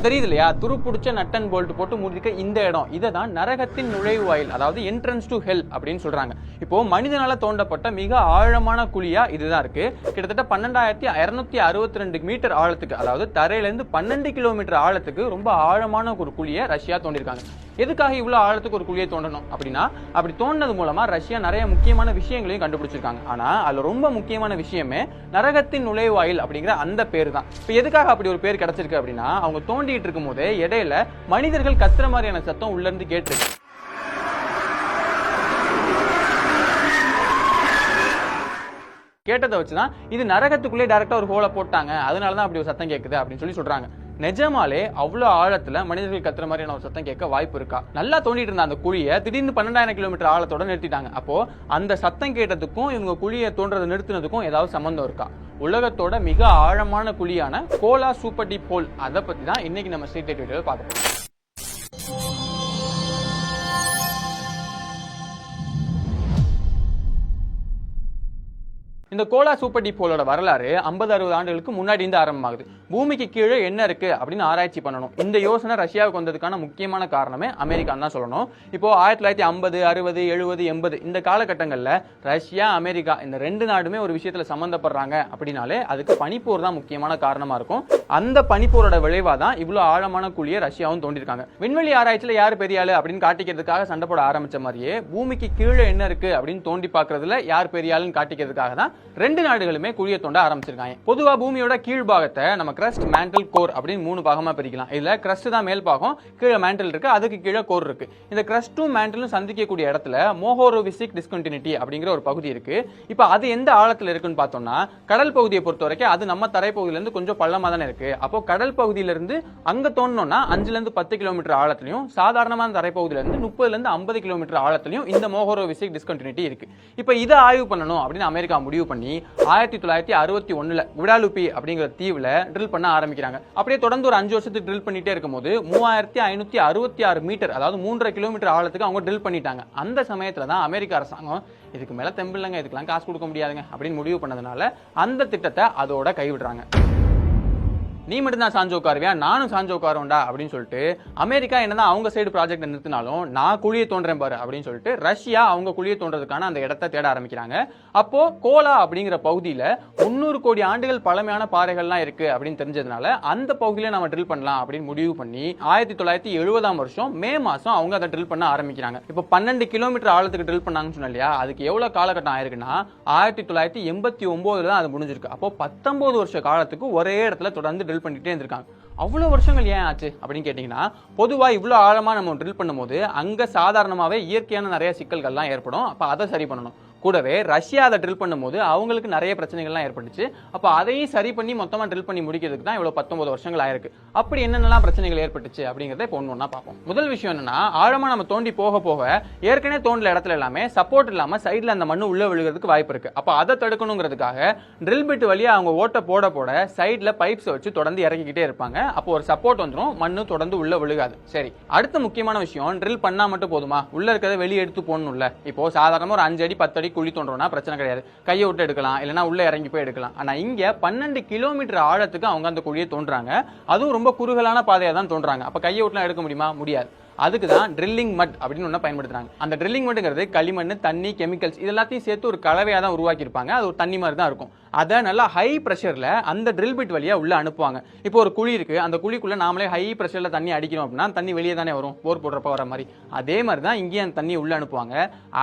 தெரியுது இல்லையா, துருப்புடிச்ச nut and bolt போட்டு மூடிருக்க இந்த இடம், இதை தான் நரகத்தின் நுழைவாயில், அதாவது என்ட்ரன்ஸ் டு ஹெல் அப்படின்னு சொல்றாங்க. இப்போ மனிதனால தோண்டப்பட்ட மிக ஆழமான குழியா இதுதான் இருக்கு. கிட்டத்தட்ட 12,262 மீட்டர் ஆழத்துக்கு, அதாவது தரையிலிருந்து 12 கிலோமீட்டர் ஆழத்துக்கு ரொம்ப ஆழமான ஒரு குழியை ரஷ்யா தோண்டிருக்காங்க. எதுக்காக இவ்வளவு ஆழத்துக்கு ஒரு குழியை தோண்டணும் அப்படின்னா, அப்படி தோண்டது மூலமா ரஷ்யா நிறைய முக்கியமான விஷயங்களையும் கண்டுபிடிச்சிருக்காங்க. ஆனா அதுல ரொம்ப முக்கியமான விஷயமே நரகத்தின் நுழைவாயில் அப்படிங்கிற அந்த பேரு தான். இப்ப எதுக்காக அப்படி ஒரு பேர் கிடைச்சிருக்கு அப்படின்னா, அவங்க தோண்டிட்டு இருக்கும் போதே இடையில மனிதர்கள் கத்துற மாதிரியான சத்தம் உள்ள இருந்து கேட்டிருக்கு. கேட்டதை வச்சுதான் இது நரகத்துக்குள்ளே டைரக்டா ஒரு ஹோலை போட்டாங்க, அதனாலதான் அப்படி ஒரு சத்தம் கேட்குது அப்படின்னு சொல்றாங்க. நிஜமாலே அவ்வளவு ஆழத்துல மனிதர்கள் கத்துற மாதிரியான ஒரு சத்தம் கேட்க வாய்ப்பு இருக்கா? நல்லா தோண்டிட்டு இருந்த அந்த குழியை திடீர்னு 12,000 கிலோமீட்டர் ஆழத்தோட நிறுத்திட்டாங்க. அப்போ அந்த சத்தம் கேட்டதுக்கும் இவங்க குழியை தோன்றதை நிறுத்தினதுக்கும் ஏதாவது சம்பந்தம் இருக்கா? உலகத்தோட மிக ஆழமான குழியான கோலா சூப்பர் டீப் ஹோல், அதை பத்தி தான் இன்னைக்கு நம்ம ஸ்ட்ரீட் லைட் வீடியோல பார்க்க போறோம். இந்த கோலா சூப்பர் டீப் ஹோலோட வரலாறு 50-60 ஆண்டுகளுக்கு முன்னாடி இருந்து ஆரம்பமாகுது. பூமிக்கு கீழே என்ன இருக்கு அப்படின்னு ஆராய்ச்சி பண்ணணும். இந்த யோசனை ரஷ்யாவுக்கு வந்ததுக்கான முக்கியமான காரணமே அமெரிக்கான்னு தான் சொல்லணும். இப்போ 1950, 60, 70, 80 இந்த காலகட்டங்களில் ரஷ்யா, அமெரிக்கா இந்த ரெண்டு நாடுமே ஒரு விஷயத்துல சம்பந்தப்படுறாங்க அப்படின்னாலே அதுக்கு பனிப்போர் தான் முக்கியமான காரணமா இருக்கும். அந்த பனிப்போரோட விளைவா தான் இவ்வளவு ஆழமான குழியை ரஷ்யாவும் தோண்டிருக்காங்க. விண்வெளி ஆராய்ச்சியில யாரு பெரிய ஆளு அப்படின்னு காட்டிக்கிறதுக்காக சண்டை போட ஆரம்பிச்ச மாதிரியே, பூமிக்கு கீழே என்ன இருக்கு அப்படின்னு தோண்டி பாக்குறதுல யார் பெரிய ஆளுன்னு காட்டிக்கிறதுக்காக தான் ரெண்டு நாடுகளுமே குழியை தோண்ட ஆரம்பிச்சிருக்காங்க. பொதுவா பூமியோட கீழ்பாகத்தை நம்ம கிரஸ்ட், மேண்டல், கோர் அப்படின்னு 3 பாகமா பிரிக்கலாம். இதுல கிரஸ்ட் தான் மேல் பாகம், கீழே மேண்டல் இருக்கு, அதுக்கு கீழே கோர் இருக்கு. இந்த கிரஸ்டும் மேண்டலும் சந்திக்கக்கூடிய இடத்துல மோஹோரோவிசிக் டிஸ்கண்டினியூட்டி அப்படிங்கிற ஒரு பகுதி இருக்கு. இப்போ அது எந்த ஆழத்துல இருக்குன்னு பார்த்தோம்னா, கடல் பகுதியை பொறுத்த வரைக்கும் அது நம்ம தரைப்பகுதியில இருந்து கொஞ்சம் பள்ளமா தானே இருக்கு. அப்போ கடல் பகுதியில இருந்து அங்க தோண்டணும்னா 5-10 கிலோமீட்டர் ஆழத்திலையும், சாதாரணமான தரைப்பகுதியில இருந்து 30-50 கிலோமீட்டர் ஆழத்திலையும் இந்த மோஹோரோவிசிக் டிஸ்கண்டினியூட்டி இருக்கு. இப்போ இதை ஆய்வு பண்ணணும் அப்படின்னு அமெரிக்கா முடிவு பண்ணி 1961 குடாலுபி அப்படிங்கிற தீவுல ட்ரில் பண்ண ஆரம்பிக்கிறாங்க. அப்படியே தொடர்ந்து ஒரு 5 வருஷத்துக்கு ட்ரில் பண்ணிட்டே இருக்கும்போது 3566 மீட்டர், அதாவது 3.5 கிலோமீட்டர் ஆழத்துக்கு அவங்க ட்ரில் பண்ணிட்டாங்க. அந்த சமயத்துல தான் அமெரிக்க அரசாங்கம் இதுக்கு மேல தெம்பில்லைங்க, இதுக்கெல்லாம் காசு கொடுக்க முடியாதுங்க அப்படின்னு முடிவு பண்ணதுனால அந்த திட்டத்தை அதோட கைவிடுறாங்க. நீ மட்டும் தான் சாஞ்சோ உட்காருவியா, நானும் சாஞ்சோ உட்காருவேன்டா அப்படின்னு சொல்லிட்டு அமெரிக்கா என்னதான் அவங்க சைடு ப்ராஜெக்ட் நிறுத்தினாலும் நான் குழியை தோன்றேன் பாரு அப்படின்னு சொல்லிட்டு ரஷ்யா அவங்க குழியை தோன்றதுக்கான அந்த இடத்தை தேட ஆரம்பிக்கிறாங்க. அப்போ கோலா அப்படிங்கிற பகுதியில 300 கோடி ஆண்டுகள் பழமையான பாறைகள்லாம் இருக்கு அப்படின்னு தெரிஞ்சதுனால அந்த பகுதியில நம்ம ட்ரில் பண்ணலாம் அப்படின்னு முடிவு பண்ணி 1970ஆம் வருஷம் மே மாசம் அவங்க அதை ட்ரில் பண்ண ஆரம்பிக்கிறாங்க. இப்போ 12 கிலோமீட்டர் ஆழத்துக்கு ட்ரில் பண்ணாங்கன்னு சொன்னா இல்லையா, அதுக்கு எவ்வளவு காலகட்டம் ஆயிருக்குன்னா 1989 தான் அது முடிஞ்சிருக்கு. அப்போ 19 வருஷ காலத்துக்கு ஒரே இடத்துல தொடர்ந்து ட்ரில் பண்ணிட்டே இருந்திருக்காங்க. அவ்வளவு வருஷங்கள் ஏன் ஆச்சு அப்படின்னு கேட்டீங்கன்னா, பொதுவா இவ்வளவு ஆழமா நம்ம ட்ரில் பண்ணும்போது அங்க சாதாரணமாவே இயற்கையான நிறைய சிக்கல்கள்லாம் ஏற்படும். அப்ப அதை சரி பண்ணணும். கூடவே ரஷ்யா அதை ட்ரில் பண்ணும்போது அவங்களுக்கு நிறைய பிரச்சனைகள்லாம் ஏற்பட்டுச்சு. அப்போ அதையும் சரி பண்ணி மொத்தமாக ட்ரில் பண்ணி முடிக்கிறதுக்கு தான் இவ்வளோ 19 வருஷங்கள் ஆயிருக்கு. அப்படி என்னென்னலாம் பிரச்சனைகள் ஏற்பட்டுச்சு அப்படிங்கிறத இப்போ ஒன்று ஒன்றா பார்ப்போம். முதல் விஷயம் என்னன்னா, ஆழமாக நம்ம தோண்டி போக போக ஏற்கனவே தோண்டல இடத்துல எல்லாமே சப்போர்ட் இல்லாமல் சைடில் அந்த மண்ணு உள்ள விழுகிறதுக்கு வாய்ப்பு இருக்கு. அப்போ அதை தடுக்கணுங்கிறதுக்காக ட்ரில் பிட் வழியாக அவங்க ஓட்ட போட போட சைடில் பைப்ஸை வச்சு தொடர்ந்து இறக்கிக்கிட்டே இருப்பாங்க. அப்போ ஒரு சப்போர்ட் வந்துடும், மண்ணு தொடர்ந்து உள்ள விழுகாது. சரி, அடுத்த முக்கியமான விஷயம், ட்ரில் பண்ணா மட்டும் போதுமா, உள்ள இருக்கிறத வெளியே எடுத்து போடணும்ல. இப்போ சாதாரணமாக ஒரு 5 அடி 10 அடி குழி தோன்றோம்னா பிரச்சனை கிடையாது, கையை விட்டு எடுக்கலாம், இல்லைன்னா உள்ள இறங்கி போய் எடுக்கலாம். ஆனா இங்க 12 கிலோமீட்டர் ஆழத்துக்கு அவங்க அந்த குழியை தோன்றாங்க. அதுவும் ரொம்ப குறுகலான பாதையா தான் தோன்றாங்க. அப்ப கையை விட்டுலாம் எடுக்க முடியுமா? முடியாது. அதுக்கு தான் ட்ரில்லிங் மட் அப்படின்னு ஒன்று பயன்படுத்துறாங்க. அந்த ட்ரில்லிங் மட்ங்கிறது களிமண், தண்ணி, கெமிக்கல்ஸ் இதெல்லாத்தையும் சேர்த்து ஒரு கலவையாக தான் உருவாக்கி இருப்பாங்க. அது ஒரு தண்ணி மாதிரி தான் இருக்கும். அதை நல்லா ஹை ப்ரெஷர்ல அந்த ட்ரில் பிட் வழியா உள்ள அனுப்புவாங்க. இப்போ ஒரு குழி இருக்கு, அந்த குழிக்குள்ள நாமளே ஹை ப்ரெஷர்ல தண்ணி அடிக்கிறோம் அப்படின்னா தண்ணி வெளியே தானே வரும், போர் போடுறப்ப வர மாதிரி. அதே மாதிரி தான் இங்கேயும் அந்த தண்ணி உள்ள அனுப்புவாங்க.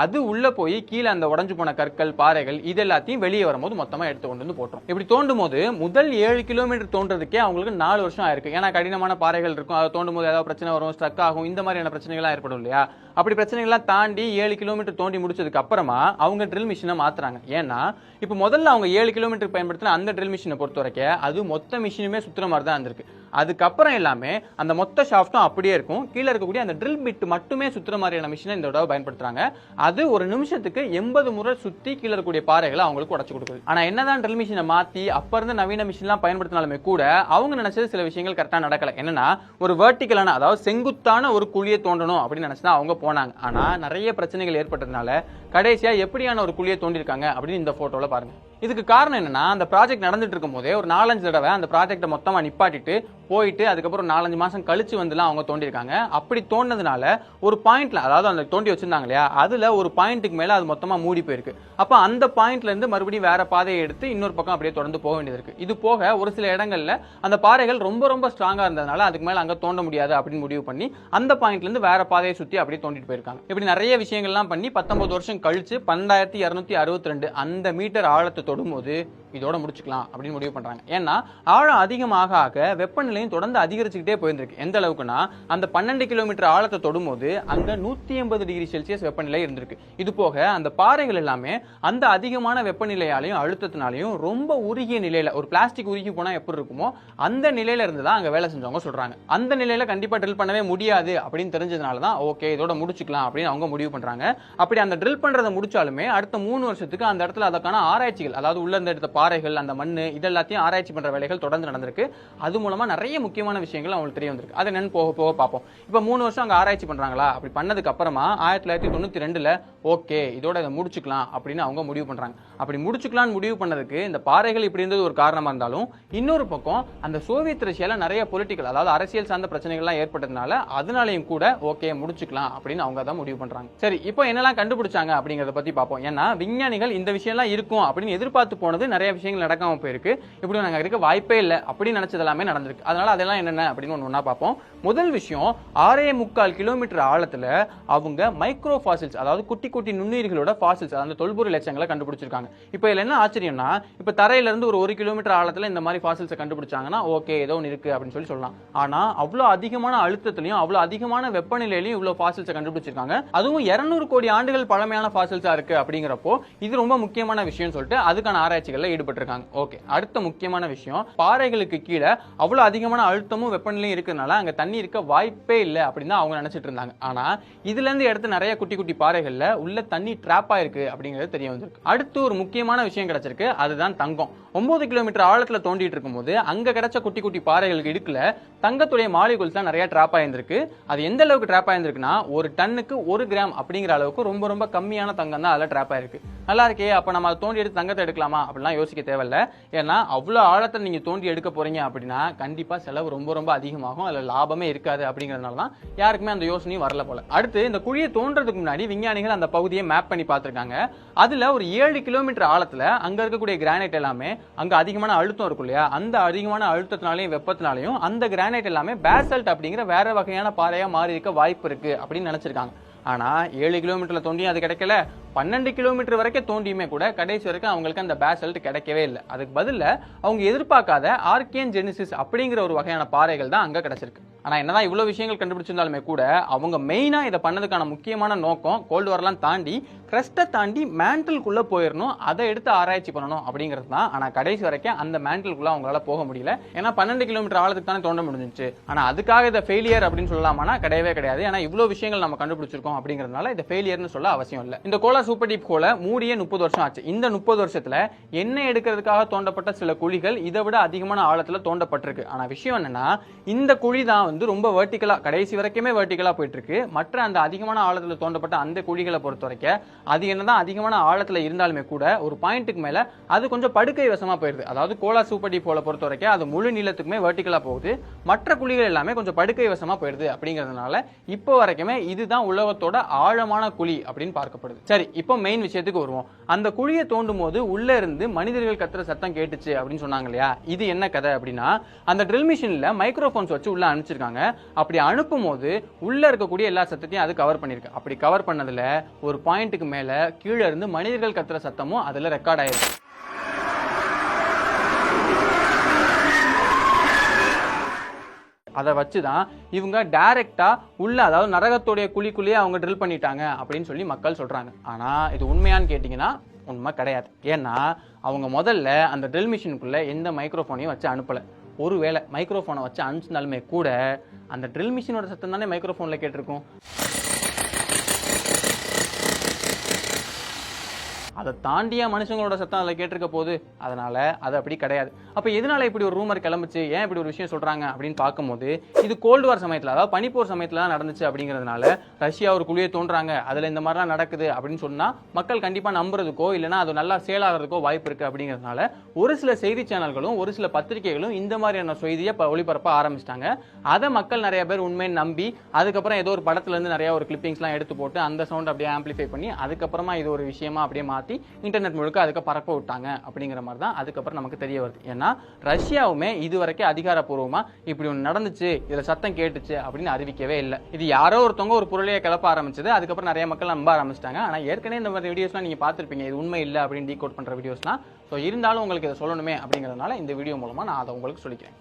அது உள்ள போய் கீழே அந்த உடஞ்சு போன கற்கள், பாறைகள் இது எல்லாத்தையும் வெளியே வரும்போது மொத்தமா எடுத்து கொண்டு வந்து போட்டோம். இப்படி தோண்டும் போது முதல் 7 கிலோமீட்டர் தோன்றதுக்கே அவங்களுக்கு 4 வருஷம் ஆயிருக்கு. ஏன்னா கடினமான பாறைகள் இருக்கும், அதை தோண்டும் போது ஏதாவது பிரச்சனை வரும், ஸ்ட்ரக் ஆகும், இந்த மாதிரியான பிரச்சனைகள் ஏற்படும் இல்லையா. அப்படி பிரச்சனைகள்லாம் தாண்டி 7 கிலோமீட்டர் தோண்டி முடிச்சதுக்கு அப்புறமா அவங்க ட்ரில் மிஷினை மாத்துறாங்க. ஏன்னா இப்போ முதல்ல அவங்க 7 கிலோமீட்டர் பயன்படுத்தின அந்த ட்ரில் மிஷினை பொறுத்த வரைக்கும் அது மொத்த மிஷினுமே சுத்துற மாதிரி தான் இருந்திருக்கு. அதுக்கப்புறம் எல்லாமே அந்த மொத்த ஷாஃப்டும் அப்படியே இருக்கும், கீழே இருக்கக்கூடிய அந்த ட்ரில் பிட் மட்டுமே சுத்துற மாதிரியான மிஷினை இந்த தடவை பயன்படுத்துறாங்க. அது ஒரு நிமிஷத்துக்கு 80 முறை சுத்தி கீழே இருக்கக்கூடிய பாறைகளை அவங்களுக்கு உடச்சு கொடுக்குது. ஆனா என்னதான் ட்ரில் மிஷினை மாத்தி அப்ப இருந்த நவீன மிஷின்லாம் பயன்படுத்தினாலுமே கூட அவங்க நினைச்சது சில விஷயங்கள் கரெக்டா நடக்கல. என்னன்னா, ஒரு வெர்டிகலான, அதாவது செங்குத்தான ஒரு குழியை தோண்டணும் அப்படின்னு நினைச்சுதான் அவங்க போனாங்க. ஆனா நிறைய பிரச்சனைகள் ஏற்பட்டதுனால கடைசியா எப்படியான ஒரு குழியை தோண்டிருக்காங்க அப்படின்னு இந்த போட்டோல பாருங்க. இதுக்கு காரணம் என்னன்னா, அந்த ப்ராஜெக்ட் நடந்துட்டு இருக்கும் போதே ஒரு 4-5 தடவை அந்த ப்ராஜெக்ட்டை மொத்தமா நிப்பாட்டிட்டு போயிட்டு அதுக்கப்புறம் 4-5 மாசம் கழிச்சு வந்துலாம் அவங்க தோண்டிருக்காங்க. அப்படி தோண்டினதுனால ஒரு பாயிண்ட்ல, அதாவது அந்த தோண்டி வச்சிருந்தாங்க இல்லையா, அதுல ஒரு பாயிண்ட்டுக்கு மேல அது மொத்தமா மூடி போயிருக்கு. அப்ப அந்த பாயிண்ட்ல இருந்து மறுபடியும் வேற பாதையை எடுத்து இன்னொரு பக்கம் அப்படியே தொடர்ந்து போக வேண்டியது இருக்கு. இது போக ஒரு சில இடங்கள்ல அந்த பாறைகள் ரொம்ப ரொம்ப ஸ்ட்ராங்கா இருந்ததுனால அதுக்கு மேல அங்க தோண்ட முடியாது அப்படின்னு முடிவு பண்ணி அந்த பாயிண்ட்ல இருந்து வேற பாதையை சுத்தி அப்படியே தோண்டிட்டு போயிருக்காங்க. இப்படி நிறைய விஷயங்கள்லாம் பண்ணி 19 வருஷம் கழிச்சு 12,262 அந்த மீட்டர் ஆழத்தை தொடும்போது இதோட முடிச்சுக்கலாம் அப்படின்னு முடிவு பண்றாங்க. ஏன்னா ஆழம் அதிகமாக ஆக வெப்பநிலையும் தொடர்ந்து அதிகரிச்சுக்கிட்டே போயிருந்திருக்கு. எந்த அளவுக்குன்னா அந்த 12 கிலோமீட்டர் ஆழத்தை தொடும்போது அங்க 180 டிகிரி செல்சியஸ் வெப்பநிலை இருந்திருக்கு. இது போக அந்த பாறைகள் எல்லாமே அந்த அதிகமான வெப்பநிலையாலையும் அழுத்தத்தினாலையும் ரொம்ப உருகிய நிலையில, ஒரு பிளாஸ்டிக் உருகி போனா எப்படி இருக்குமோ அந்த நிலையில இருந்து தான் அங்க வேலை செஞ்சவங்க சொல்றாங்க. அந்த நிலையில கண்டிப்பா ட்ரில் பண்ணவே முடியாது அப்படின்னு தெரிஞ்சதுனால தான் ஓகே இதோட முடிச்சுக்கலாம் அப்படின்னு அவங்க முடிவு பண்றாங்க. அப்படி அந்த ட்ரில் பண்றதை முடிச்சாலுமே அடுத்த 3 வருஷத்துக்கு அந்த இடத்துல அதற்கான ஆராய்ச்சிகள், அதாவது உள்ள இருந்த எடுத்த பாறைகள், அந்த மண்ணு, இதெல்லாத்தையும் ஆராய்ச்சி பண்ற வேலைகள் தொடர்ந்து நடந்திருக்கு. அது மூலமா நிறைய முக்கியமான விஷயங்கள் அவங்களுக்கு தெரிய வந்திருக்கு. அது என்னன்னு போக போக பார்ப்போம். இப்போ 3 வருஷம் அங்க ஆராய்ச்சி பண்றாங்களா, அப்படி பண்ணதுக்கு அப்புறமா 1992ல ஓகே இதோட இதை முடிச்சுக்கலாம் அப்படின்னு அவங்க முடிவு பண்றாங்க. அப்படி முடிச்சுக்கலாம்னு முடிவு பண்ணதுக்கு இந்த பாறைகள் இப்படி இருந்தது ஒரு காரணமா இருந்தாலும், இன்னொரு பக்கம் அந்த சோவியத் ரஷ்யால நிறைய பொலிட்டிக்கல், அதாவது அரசியல் சார்ந்த பிரச்சனைகள்லாம் ஏற்பட்டதுனால அதனாலையும் கூட ஓகே முடிச்சுக்கலாம் அப்படின்னு அவங்க தான் முடிவு பண்றாங்க. சரி, இப்போ என்னெல்லாம் கண்டுபிடிச்சாங்க அப்படிங்கறத பத்தி பார்ப்போம். ஏன்னா விஞ்ஞானிகள் இந்த விஷயம்லாம் இருக்கும் அப்படின்னு எதிர்பார்த்து போனது நிறைய விஷயங்கள் நடக்காம போயிருக்கு. இப்படி நாங்க இருக்க வாய்ப்பே இல்லை அப்படின்னு நினைச்சது எல்லாமே நடந்திருக்கு. அதனால அதெல்லாம் என்னென்ன அப்படின்னு ஒண்ணா பார்ப்போம். முதல் விஷயம், 6.25 கிலோமீட்டர் ஆழத்துல அவங்க மைக்ரோ ஃபாசில்ஸ், அதாவது குட்டி குட்டி நுண்ணுயிர்களோட ஃபாசில்ஸ், அந்த தொல்பொருள் எச்சங்களை கண்டுபிடிச்சிருக்காங்க. இப்போ இதுல என்ன ஆச்சரியம்னா, இப்போ தரையில இருந்து ஒரு 1 கிலோமீட்டர் ஆழத்துல இந்த மாதிரி ஃபாசில்ஸை கண்டுபிடிச்சாங்கன்னா ஓகே ஏதோ ஒன்று இருக்கு அப்படின்னு சொல்லலாம். ஆனா அவ்வளவு அதிகமான அழுத்தத்திலையும் அவ்வளவு அதிகமான வெப்பநிலையிலையும் இவ்வளவு ஃபாசில்ஸை கண்டுபிடிச்சிருக்காங்க. அதுவும் 200 கோடி ஆண்டுகள் பழமையான ஃபாசில்ஸா இருக்கு அப்படிங்கிறப்போ இது ரொம்ப முக்கியமான விஷயம் சொல்லிட்டு அதுக்கான ஆராய்ச்சிகள்ல ஈடுபட்டிருக்காங்க. ஓகே, அடுத்த முக்கியமான விஷயம், பாறைகளுக்கு கீழே அவ்வளவு அதிகமான அழுத்தமும் வெப்பநிலையும் இருக்கிறதுனால அங்க தண்ணி இருக்க வாய்ப்பே இல்லை அப்படின்னு அவங்க நினைச்சிட்டு இருந்தாங்க. ஆனா இதுல இருந்து எடுத்த நிறைய குட்டி குட்டி பாறைகள்ல உள்ள தண்ணி ட்ராப் ஆயிருக்கு அப்படிங்கிறது தெரிய வந்திருக்கு. அடுத்து ஒரு முக்கியமான விஷயம் கிடைச்சிருக்கு, அதுதான் தங்கம். 9 கிலோமீட்டர் ஆழத்துல தோண்டிட்டு இருக்கும்போது அங்க கிடைச்ச குட்டி குட்டி பாறைகளுக்கு இடுக்குல தங்கத்துடைய மாலிகுல்ஸ் தான் நிறைய ட்ராப் ஆயிருந்திருக்கு. அது எந்த அளவுக்கு ட்ராப் ஆயிருந்திருக்குன்னா, ஒரு டன்னுக்கு 1 கிராம் அப்படிங்கிற அளவுக்கு ரொம்ப ரொம்ப கம்மியான தங்கம் தான் அதுல ட்ராப் ஆயிருக்கு. நல்லா இருக்கே, அப்ப நம்ம அதை தோண்டி எடுத்து தங்கத்தை எடுக்கலாமா அப்படிலாம் யோசிக்க தேவையில்ல. ஏன்னா அவ்வளவு ஆழத்தை நீங்க தோண்டி எடுக்க போறீங்க அப்படின்னா கண்டிப்பா செலவு ரொம்ப ரொம்ப அதிகமாகும், அதுல லாபமே இருக்காது. அப்படிங்கிறதுனால தான் யாருக்குமே அந்த யோசனையும் வரல போல. அடுத்து இந்த குழியை தோன்றதுக்கு முன்னாடி விஞ்ஞானிகள் அந்த பகுதியை மேப் பண்ணி பார்த்திருக்காங்க. அதுல ஒரு 7 கிலோமீட்டர் ஆழத்துல அங்க இருக்கக்கூடிய கிரானைட் எல்லாமே, அங்க அதிகமான அழுத்தம் இருக்கும் இல்லையா, அந்த அதிகமான அழுத்தத்தினாலையும் வெப்பத்தினாலையும் அந்த கிரானைட் எல்லாமே பேசல்ட் அப்படிங்கிற வேற வகையான பாறையா மாறி இருக்க வாய்ப்பு இருக்கு அப்படின்னு நினைச்சிருக்காங்க. ஆனா 7 கிலோமீட்டர்ல தோண்டியும் அது கிடைக்கல, 12 கிலோமீட்டர் வரைக்கும் தோண்டியுமே கூட கடைசி வரைக்கும் அவங்களுக்கு அந்த பேசல்ட் கிடைக்கவே இல்லை. அதுக்கு பதில அவங்க எதிர்பார்க்காத ஆர்கியன் ஜெனிசிஸ் அப்படிங்கிற ஒரு வகையான பாறைகள் தான் அங்க கிடைச்சிருக்கு. ஆனா என்னதான் இவ்வளவு விஷயங்கள் கண்டுபிடிச்சிருந்தாலுமே கூட அவங்க மெயினா இதை பண்ணதுக்கான முக்கியமான நோக்கம் கோல்டு வார்லாம் தாண்டி கிரஸ்ட்டை தாண்டி மேண்டலுக்குள்ள போயிடணும், அதை எடுத்து ஆராய்ச்சி பண்ணணும் அப்படிங்கிறது தான். ஆனா கடைசி வரைக்கும் அந்த மேண்டலுக்குள்ள அவங்களால போக முடியல. ஏன்னா 12 கிலோமீட்டர் ஆழத்துக்கு தானே தோண்ட முடிஞ்சிச்சு. ஆனா அதுக்காக இதை ஃபெயிலியர் அப்படின்னு சொல்லலாமானா கிடையவே கிடையாது. ஏன்னா இவ்வளவு விஷயங்கள் நம்ம கண்டுபிடிச்சிருக்கோம் அப்படிங்கிறதுனால இதை ஃபெயிலியர்னு சொல்ல அவசியம் இல்லை. இந்த கோலா சூப்பர் டீப் ஹோலை மூடிய 30 வருஷம் ஆச்சு. இந்த 30 வருஷத்துல எண்ணெய் எடுக்கிறதுக்காக தோண்டப்பட்ட சில குழிகள் இதை விட அதிகமான ஆழத்துல தோண்டப்பட்டிருக்கு. ஆனா விஷயம் என்னன்னா, இந்த குழி தான் ரொம்ப வெர்டிகலா, கடைசி வரைக்குமே வெர்டிகலா போயிட்டு இருக்கு. மற்ற அந்த அதிகமான ஆழத்துல தோண்டப்பட்ட அந்த குழிகளை பொறுத்த வரைக்கும் அது என்னதான் அதிகமான ஆழத்துல இருந்தாலுமே கூட ஒரு பாயிண்ட்டுக்கு மேல அது கொஞ்சம் படுக்கை வசமா போயிருது. அதாவது கோலா சூப்பர் டீப் ஹோலை பொறுத்த வரைக்கும் அது முழு நீளத்துக்குமே வெர்டிகலா போகுது, மற்ற குழிகள் எல்லாமே கொஞ்சம் படுக்கை வசமா போயிருது. அப்படிங்கிறதுனால இப்போ வரைக்குமே இதுதான் உலகத்தோட ஆழமான குழி அப்படின்னு பார்க்கப்படுது. சரி, இப்போ மெயின் விஷயத்துக்கு வருவோம். அந்த குழியை தோண்டும் போது உள்ள இருந்து மனிதர்கள் கத்துற சத்தம் கேட்டுச்சு அப்படின்னு சொன்னாங்க இல்லையா, இது என்ன கதை அப்படின்னா, அந்த ட்ரில் மிஷின்ல மைக்ரோஃபோன்ஸ் வச்சு உள்ள அனுப்பிச்சிருக்காங்க. அப்படி அனுப்பும் போது உள்ள இருக்கக்கூடிய எல்லா சத்தத்தையும் அது கவர் பண்ணிருக்கு. அப்படி கவர் பண்ணதுல ஒரு பாயிண்ட்டுக்கு மேல கீழே இருந்து மனிதர்கள் கத்துற சத்தமும் அதுல ரெக்கார்ட் ஆயிருக்கு. அதை வச்சுதான் இவங்க டைரக்டா உள்ள, அதாவது நரகத்துடைய குழிக்குள்ளேயே அவங்க ட்ரில் பண்ணிட்டாங்க அப்படின்னு சொல்லி மக்கள் சொல்றாங்க. ஆனா இது உண்மையான்னு கேட்டீங்கன்னா உண்மை கிடையாது. ஏன்னா அவங்க முதல்ல அந்த ட்ரில் மிஷினுக்குள்ள எந்த மைக்ரோஃபோனையும் வச்சு அனுப்பல. ஒருவேளை மைக்ரோஃபோனை வச்சு அனுப்பிச்சினாலுமே கூட அந்த ட்ரில் மிஷினோட சத்தம் தானே மைக்ரோஃபோன்ல கேட்டிருக்கும். அதை தாண்டிய மனுஷங்களோட சத்தம் அதில் கேட்டிருக்க போது. அதனால அது அப்படி கிடையாது. அப்போ எதனால இப்படி ஒரு ரூமர் கிளம்பிச்சு, ஏன் இப்படி ஒரு விஷயம் சொல்றாங்க அப்படின்னு பார்க்கும்போது, இது கோல்டு வார் சமயத்தில், அதாவது பனிப்போர் சமயத்தில் தான் நடந்துச்சு அப்படிங்கிறதுனால ரஷ்யா ஒரு குழியை தோன்றாங்க, அதில் இந்த மாதிரிலாம் நடக்குது அப்படின்னு சொன்னா மக்கள் கண்டிப்பா நம்புறதுக்கோ இல்லைன்னா அது நல்லா சேல் ஆகிறதுக்கோ வாய்ப்பு இருக்கு. அப்படிங்கிறதுனால ஒரு சில செய்தி சேனல்களும் ஒரு சில பத்திரிகைகளும் இந்த மாதிரியான செய்தியை ஒளிபரப்ப ஆரம்பிச்சிட்டாங்க. அதை மக்கள் நிறைய பேர் உண்மையை நம்பி அதுக்கப்புறம் ஏதோ ஒரு படத்துல இருந்து நிறைய ஒரு கிளிப்பிங்ஸ்லாம் எடுத்து போட்டு அந்த சவுண்ட் அப்படியே ஆம்பிளிஃபை பண்ணி அதுக்கப்புறமா இது ஒரு விஷயமா அப்படியே மாத்தி இன்டர்நெட் முழுக்க அதுக்கு பரப்ப விட்டாங்க. அப்படிங்கிற மாதிரி தான் அதுக்கப்புறம் நமக்கு தெரிய வருது. ஏன்னா ரஷ்யாவுமே இதுவரைக்கும் அதிகாரப்பூர்வமா இப்படி ஒன்று நடந்துச்சு, இதுல சத்தம் கேட்டுச்சு அப்படின்னு அறிவிக்கவே இல்லை. இது யாரோ ஒருத்தவங்க ஒரு பொருளையை கிளப்ப ஆரம்பிச்சது, அதுக்கப்புறம் நிறைய மக்கள் நம்ப ஆரம்பிச்சிட்டாங்க. ஆனா ஏற்கனவே இந்த மாதிரி வீடியோஸ்லாம் நீங்க பார்த்திருப்பீங்க, இது உண்மை இல்லை அப்படின்னு டீகோட் பண்ற வீடியோஸ்லாம். ஸோ இருந்தாலும் உங்களுக்கு இதை சொல்லணுமே அப்படிங்கிறதுனால இந்த வீடியோ மூலமா நான் அதை உங்களுக்கு சொல்லிக்கிறேன்.